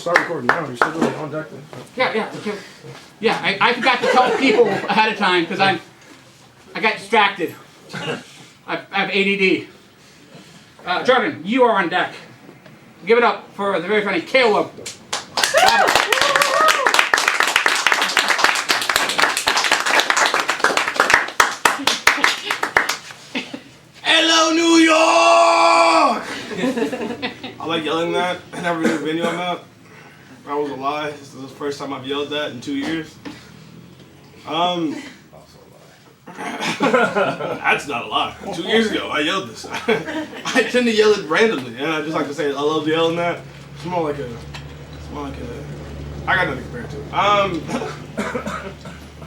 start recording now. You're still really on deck then. Yeah, I forgot to tell people ahead of time because I got distracted. I have ADD. Jordan, you are on deck. Give it up for the very funny Kaleb. Hello, New York! I like yelling that in every venue I'm at. That was a lie. This is the first time I've yelled that in 2 years. That's not a lie. 2 years ago, I yelled this. I tend to yell it randomly, and I just like to say I love yelling that. It's more like a. I got nothing compared to.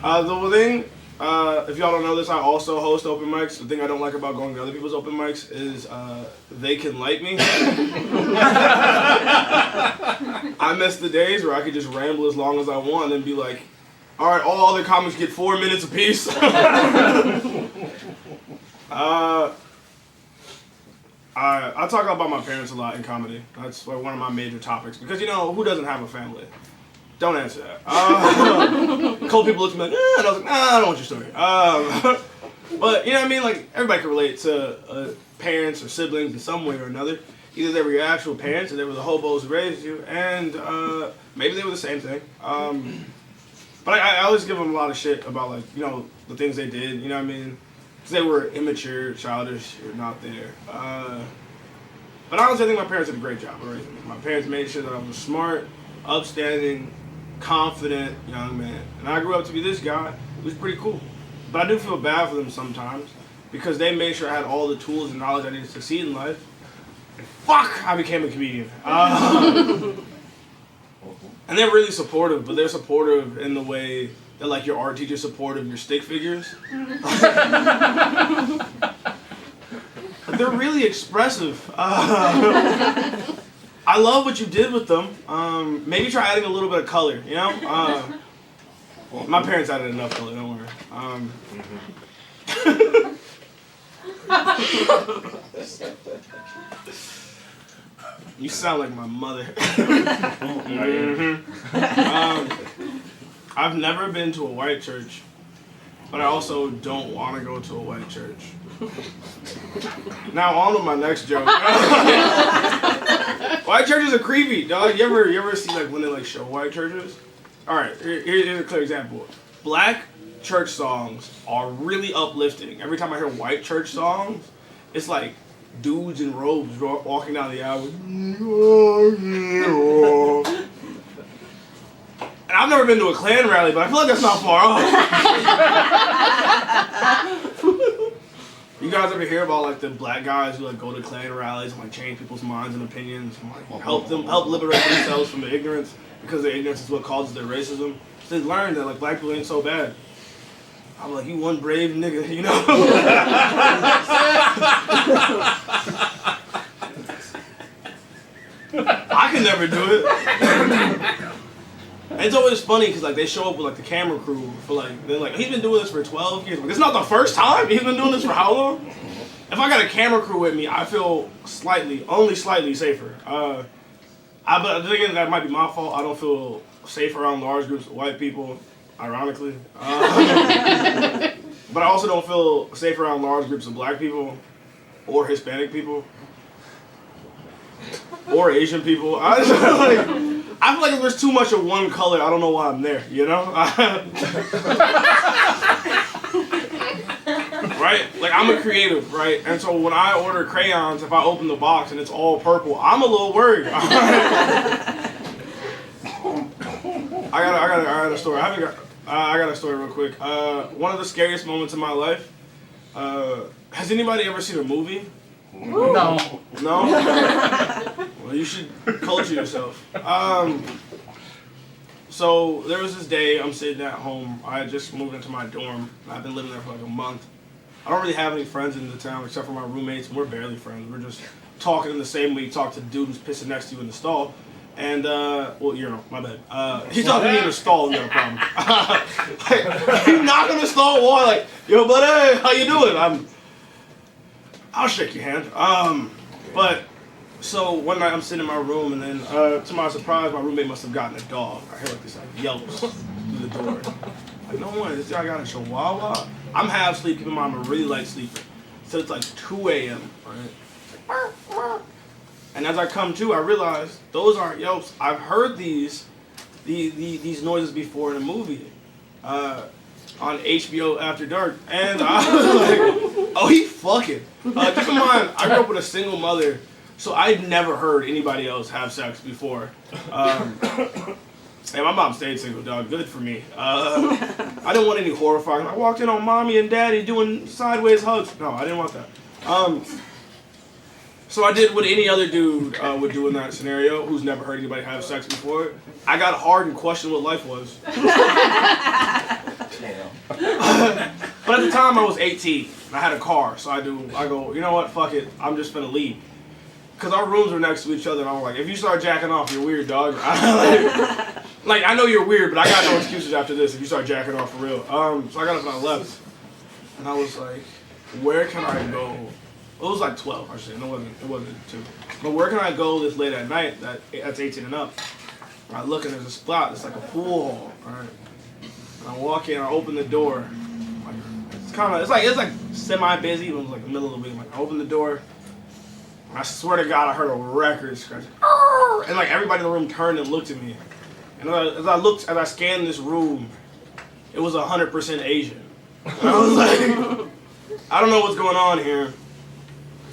The thing, if y'all don't know this, I also host open mics. The thing I don't like about going to other people's open mics is they can light me. I miss the days where I could just ramble as long as I want and be like, all right, all other comics get 4 minutes apiece. I talk about my parents a lot in comedy. That's like one of my major topics because, you know, who doesn't have a family? Don't answer that. A couple people looked at me like, and I was like, nah, I don't want your story. But, you know what I mean? Like, everybody can relate to parents or siblings in some way or another. Either they were your actual parents or they were the hobos who raised you, and maybe they were the same thing. But I always give them a lot of shit about, like, you know, the things they did, you know what I mean? Because they were immature, childish, or not there. But honestly, I think my parents did a great job of raising me. My parents made sure that I was smart, upstanding, confident young man. And I grew up to be this guy who's pretty cool. But I do feel bad for them sometimes because they made sure I had all the tools and knowledge I needed to succeed in life. And fuck, I became a comedian. And they're really supportive, but they're supportive in the way that, like, your art teacher's supportive of your stick figures. They're really expressive. I love what you did with them. Maybe try adding a little bit of color, you know? My parents added enough color, don't worry. You sound like my mother. I've never been to a white church, but I also don't want to go to a white church. Now on to my next joke. White churches are creepy, dog. You ever see like when they like show white churches? All right, here's a clear example. Black church songs are really uplifting. Every time I hear white church songs, it's like dudes in robes walking down the aisle. And I've never been to a Klan rally, but I feel like that's not far off. You guys ever hear about like the black guys who like go to Klan rallies and like change people's minds and opinions and like help liberate themselves from their ignorance because their ignorance is what causes their racism? So they learned that like black people ain't so bad. I'm like, you one brave nigga, you know? I can never do it. And it's always funny because like they show up with like the camera crew for like, they're like, he's been doing this for 12 years. Like, it's not the first time. He's been doing this for how long? If I got a camera crew with me, I feel only slightly safer. But again, that might be my fault. I don't feel safe around large groups of white people, ironically. But I also don't feel safe around large groups of black people or Hispanic people or Asian people. I feel like if there's too much of one color, I don't know why I'm there, you know? Right? Like, I'm a creative, right? And so when I order crayons, if I open the box and it's all purple, I'm a little worried. I got a story. I got a story real quick. One of the scariest moments in my life. Has anybody ever seen a movie? No. No? Well, you should culture yourself. So there was this day I'm sitting at home. I had just moved into my dorm. I've been living there for like a month. I don't really have any friends in the town except for my roommates, and we're barely friends. We're just talking in the same way you talk to the dude who's pissing next to you in the stall. And, well, you know, my bad. He's talking to me in the stall, you got a problem. He's knocking on the stall wall like, yo, buddy, how you doing? I'll shake your hand. But So one night I'm sitting in my room, and then to my surprise, my roommate must have gotten a dog. I hear like this like yelps through the door. Like, no one, this guy got a chihuahua. I'm half asleep, keep in mind I'm a really light sleeper. So it's like 2 a.m. Right? And as I come to, I realize those aren't yelps. I've heard these noises before in a movie. On HBO After Dark, and I was like, oh, he fucking. Keep in mind, I grew up with a single mother, so I'd never heard anybody else have sex before. And my mom stayed single, dog. Good for me. I didn't want any horrifying. I walked in on mommy and daddy doing sideways hugs. No, I didn't want that. So I did what any other dude would do in that scenario, who's never heard anybody have sex before. I got hard and questioned what life was. But at the time I was 18. I had a car, so I go, you know what, fuck it, I'm just gonna leave. Cause our rooms were next to each other, and I was like, if you start jacking off, you're weird, dog. Like, I know you're weird, but I got no excuses after this if you start jacking off for real. So I got up and I left. And I was like, where can I go? It was like 12, I should say. No, it wasn't 2. But where can I go this late at night that's 18 and up? And I look and there's a spot, it's like a pool hall, right? And I walk in, I open the door. It's like semi-busy, but it was like the middle of the week. Like, I open the door, and I swear to God, I heard a record scratch. And like everybody in the room turned and looked at me. And as I scanned this room, it was 100% Asian. And I was like, I don't know what's going on here,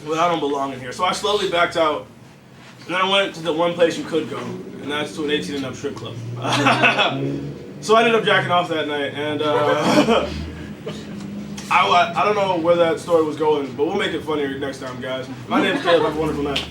but I don't belong in here. So I slowly backed out, and then I went to the one place you could go, and that's to an 18 and up strip club. So I ended up jacking off that night, and I don't know where that story was going, but we'll make it funnier next time, guys. My name's Kaleb. Have a wonderful night.